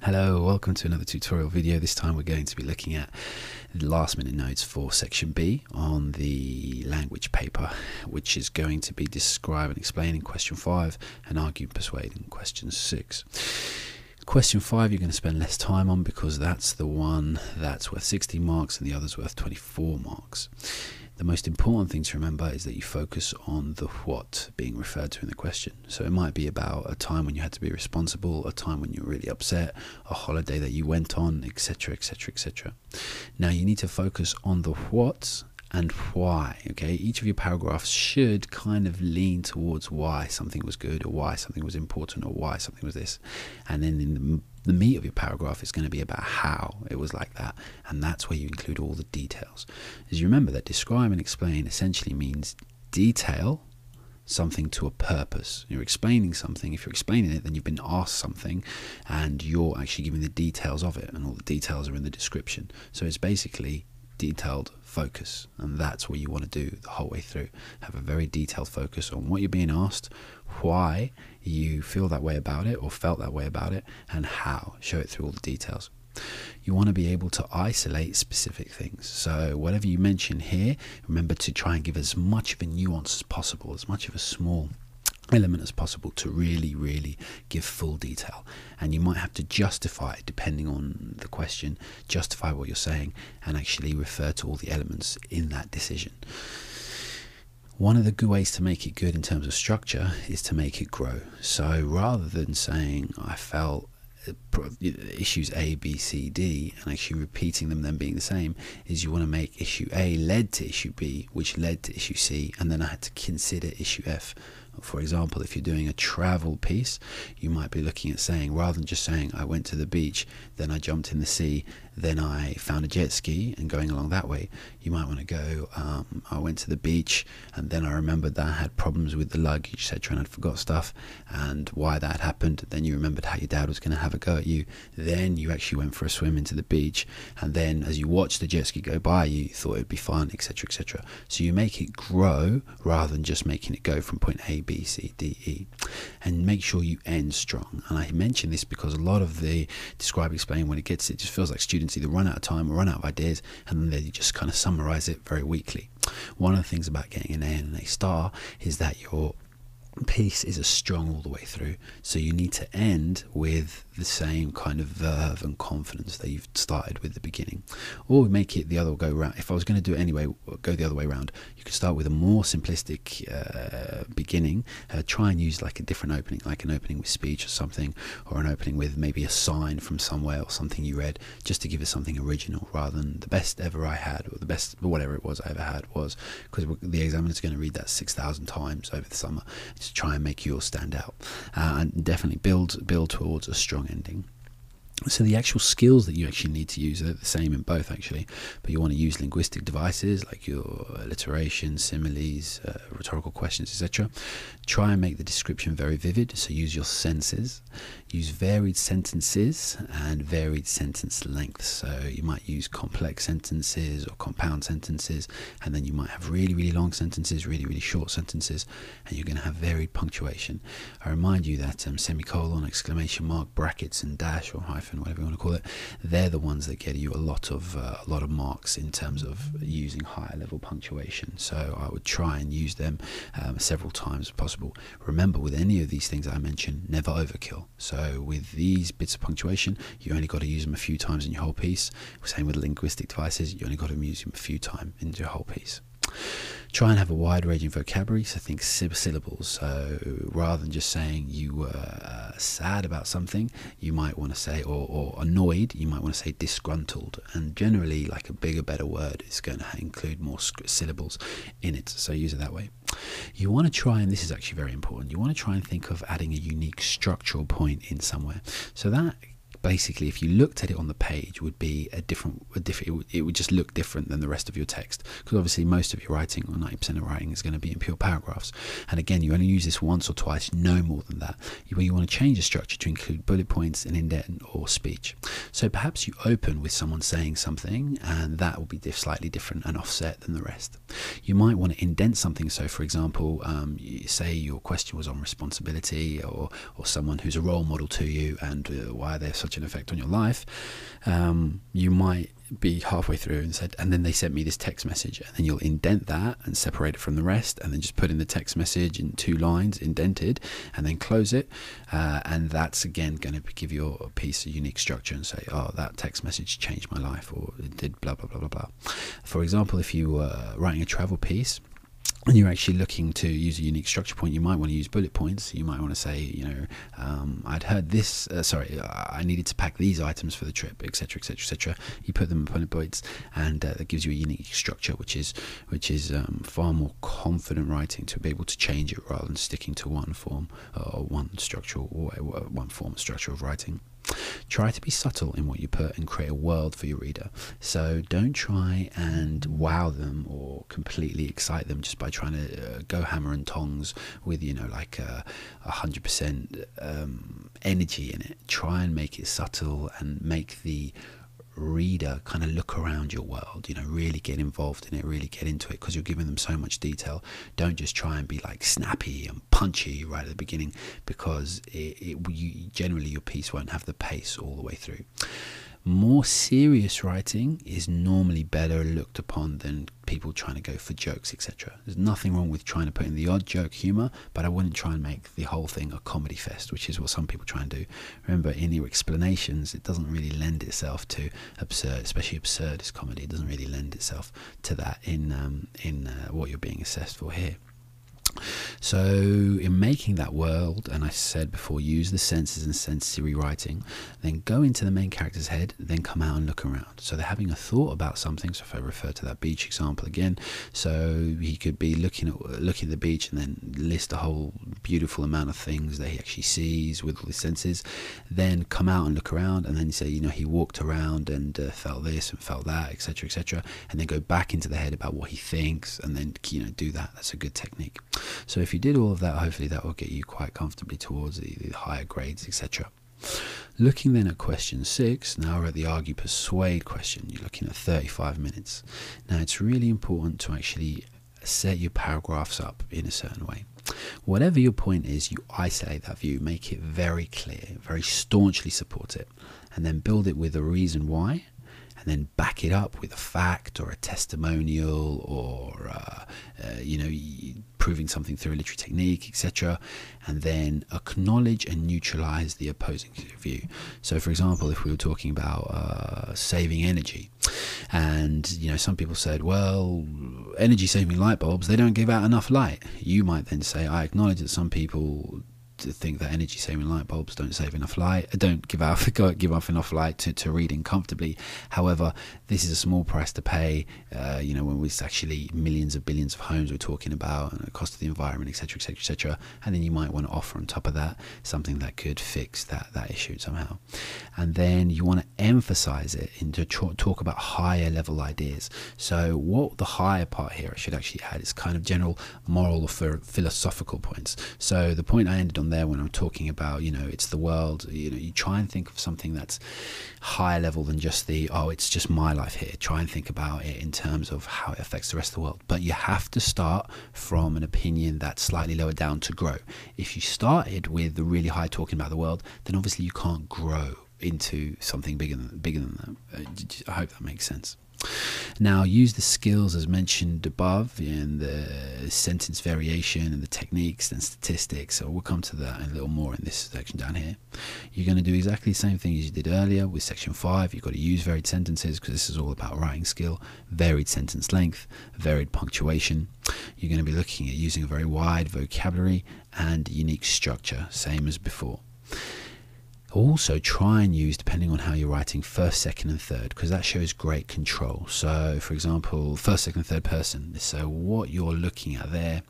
Hello, welcome to another tutorial video. This time we're going to be looking at the last minute notes for section B on the language paper, which is going to be describe and explain in question 5 and argue and persuade in question 6. Question 5 you're going to spend less time on because that's the one that's worth 60 marks and the other's worth 24 marks. The most important thing to remember is that you focus on the what being referred to in the question. So it might be about a time when you had to be responsible, a time when you were really upset, a holiday that you went on, etc, etc, etc. Now you need to focus on the what and why. Okay, each of your paragraphs should kind of lean towards why something was good, or why something was important, or why something was this, and then in the meat of your paragraph is going to be about how it was like that, and that's where you include all the details. As you remember that describe and explain essentially means detail something to a purpose. You're explaining something. If you're explaining it, then you've been asked something and you're actually giving the details of it, and all the details are in the description. So it's basically detailed focus, and that's what you want to do the whole way through. Have a very detailed focus on what you're being asked, why you feel that way about it or felt that way about it, and how. Show it through all the details. You want to be able to isolate specific things. So whatever you mention here, remember to try and give as much of a nuance as possible, as much of a small element as possible, to really give full detail. And you might have to justify it depending on the question, justify what you're saying and actually refer to all the elements in that decision. One of the good ways to make it good in terms of structure is to make it grow. So rather than saying I felt issues A, B, C, D, and actually repeating them then being the same, is you want to make issue A led to issue B, which led to issue C, and then I had to consider issue F. For example, if you're doing a travel piece, you might be looking at saying, rather than just saying I went to the beach, then I jumped in the sea, then I found a jet ski, and going along that way, you might want to go, I went to the beach and then I remembered that I had problems with the luggage, etc., and I'd forgot stuff, and why that happened. Then you remembered how your dad was going to have a go at you, then you actually went for a swim into the beach, and then as you watched the jet ski go by, you thought it'd be fun, etc, etc. So you make it grow rather than just making it go from point A, B, C, D, E, and make sure you end strong. And I mention this because a lot of the describe, explain, when it just feels like students either run out of time or run out of ideas, and then they just kind of summarize it very weakly. One of the things about getting an A and an A star is that your piece is as strong all the way through, so you need to end with the same kind of verve and confidence that you've started with the beginning, or make it the other go round. If I was going to do it anyway, go the other way around. You could start with a more simplistic beginning, try and use like a different opening, like an opening with speech or something, or an opening with maybe a sign from somewhere or something you read, just to give it something original, rather than the best ever I had, or the best whatever it was I ever had was, because the examiner's going to read that 6,000 times over the summer, to try and make yours stand out, and definitely build towards a strong ending. So the actual skills that you actually need to use are the same in both actually, but you want to use linguistic devices like your alliteration, similes, rhetorical questions, etc. Try and make the description very vivid, so use your senses. Use varied sentences and varied sentence lengths. So you might use complex sentences or compound sentences, and then you might have really long sentences, really short sentences, and you're going to have varied punctuation. I remind you that semicolon, exclamation mark, brackets and dash or hyphen, whatever you want to call it, they're the ones that get you a lot of marks in terms of using higher level punctuation. So I would try and use them several times if possible. Remember, with any of these things I mentioned, never overkill. So with these bits of punctuation, you only got to use them a few times in your whole piece. Same with linguistic devices, you only got to use them a few times in your whole piece. Try and have a wide ranging vocabulary, so think syllables. So rather than just saying you were sad about something, you might want to say, or annoyed, you might want to say disgruntled. And generally, like a bigger, better word is going to include more syllables in it, so use it that way. You want to try, and this is actually very important, you want to try and think of adding a unique structural point in somewhere. So that basically, if you looked at it on the page, would be it would just look different than the rest of your text, because obviously most of your writing, or 90% of writing, is going to be in pure paragraphs, and again you only use this once or twice, no more than that. You want to change the structure to include bullet points, an indent or speech. So perhaps you open with someone saying something, and that will be slightly different and offset than the rest. You might want to indent something. So for example, you say your question was on responsibility, or someone who's a role model to you, and why they're such such an effect on your life, you might be halfway through and then they sent me this text message, and then you'll indent that and separate it from the rest, and then just put in the text message in 2 lines indented, and then close it, and that's again going to give your piece a unique structure and say, oh, that text message changed my life, or it did blah blah blah blah blah. For example, if you were writing a travel piece and you're actually looking to use a unique structure point, you might want to use bullet points. You might want to say, I'd heard this, I needed to pack these items for the trip, etc., etc., etc. You put them in bullet points, and that gives you a unique structure, which is far more confident writing, to be able to change it rather than sticking to one form or one form or structure of writing. Try to be subtle in what you put and create a world for your reader. So don't try and wow them or completely excite them just by trying to go hammer and tongs with 100% energy in it. Try and make it subtle and make the reader kind of look around your world, really get involved in it, really get into it, because you're giving them so much detail. Don't just try and be like snappy and punchy right at the beginning, because generally your piece won't have the pace all the way through. More serious writing is normally better looked upon than people trying to go for jokes, etc. There's nothing wrong with trying to put in the odd joke humor, but I wouldn't try and make the whole thing a comedy fest, which is what some people try and do. Remember, in your explanations, it doesn't really lend itself to absurd, especially absurdist comedy. It doesn't really lend itself to that in what you're being assessed for here. So in making that world, and I said before, use the senses and sensory writing, then go into the main character's head, then come out and look around. So they're having a thought about something. So if I refer to that beach example again, so he could be looking at the beach and then list a whole beautiful amount of things that he actually sees with all his senses, then come out and look around, and then say, he walked around and felt this and felt that, etc., etc., and then go back into the head about what he thinks, and then do that. That's a good technique. So if you did all of that, hopefully that will get you quite comfortably towards the higher grades, etc. Looking then at question 6, now we're at the argue persuade question. You're looking at 35 minutes. Now it's really important to actually set your paragraphs up in a certain way. Whatever your point is, you isolate that view, make it very clear, very staunchly support it, and then build it with a reason why, and then back it up with a fact or a testimonial, or proving something through a literary technique, etc., and then acknowledge and neutralize the opposing view. So for example, if we were talking about saving energy, and some people said, well, energy saving light bulbs, they don't give out enough light. You might then say, I acknowledge that some people to think that energy saving light bulbs don't save enough light, don't give off enough light to reading comfortably. However, this is a small price to pay, when it's actually millions of billions of homes we're talking about, and the cost of the environment, etc., etc., etc. And then you might want to offer on top of that something that could fix that issue somehow. And then you want to emphasize it into talk about higher level ideas. So what the higher part here I should actually add is kind of general moral or philosophical points. So the point I ended on there when I'm talking about, it's the world, you try and think of something that's higher level than just it's just my life here. Try and think about it in terms of how it affects the rest of the world. But you have to start from an opinion that's slightly lower down to grow. If you started with the really high talking about the world, then obviously you can't grow into something bigger than that. I hope that makes sense. Now use the skills as mentioned above in the sentence variation and the techniques and statistics. So we'll come to that a little more in this section down here. You're going to do exactly the same thing as you did earlier with section 5. You've got to use varied sentences, because this is all about writing skill, varied sentence length, varied punctuation. You're going to be looking at using a very wide vocabulary and unique structure, same as before. Also try and use, depending on how you're writing, first, second and third, because that shows great control. So for example, first, second, third person. So what you're looking at there,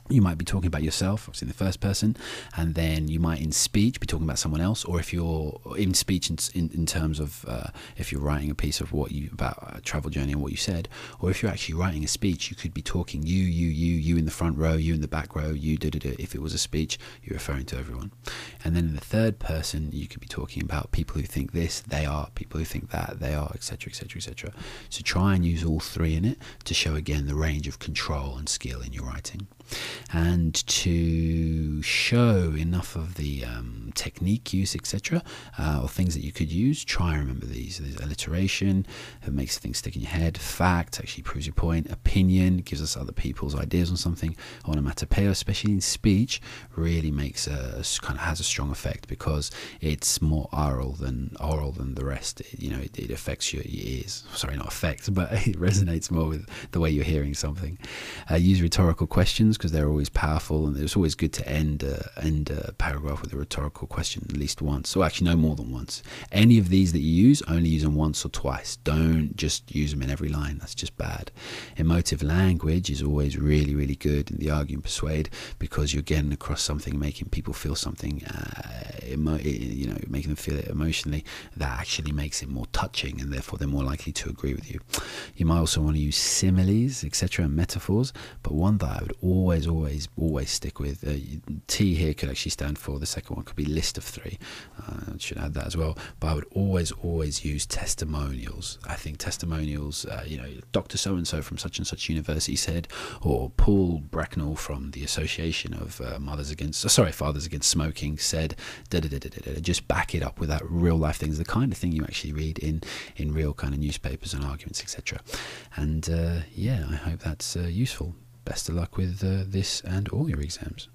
you might be talking about yourself, obviously in the first person, and then you might in speech be talking about someone else, or if you're in speech in terms of if you're writing a piece of about a travel journey and what you said, or if you're actually writing a speech, you could be talking you in the front row, you in the back row, you If it was a speech, you're referring to everyone. And then in the third person, you could be talking about people who think this, they are, people who think that, they are, etc., etc., etc. So try and use all three in it to show again the range of control and skill in your writing. And to show enough of the technique use, etc., or things that you could use, try and remember these. There's alliteration, it makes things stick in your head. Fact actually proves your point. Opinion gives us other people's ideas on something. Onomatopoeia, especially in speech, really makes kind of has a strong effect because it's more oral than the rest. It affects your ears. Sorry, not affects, but it resonates more with the way you're hearing something. Use rhetorical questions because they're always powerful, and it's always good to end a paragraph with a rhetorical question at least once, or actually no more than once. Any of these that you use, only use them once or twice. Don't just use them in every line. That's just bad. Emotive language is always really, really good in the argue and persuade because you're getting across something, making people feel something, making them feel it emotionally. That actually makes it more touching, and therefore they're more likely to agree with you. You might also want to use similes, etc., and metaphors, but one that I would always stick with. T here could actually stand for, the second one could be list of three. I should add that as well. But I would always use testimonials. I think testimonials, Dr. So-and-so from such and such university said, or Paul Bracknell from the Association of Fathers Against Smoking said, just back it up with that real life things, the kind of thing you actually read in real kind of newspapers and arguments, etc. And I hope that's useful. Best of luck with this and all your exams.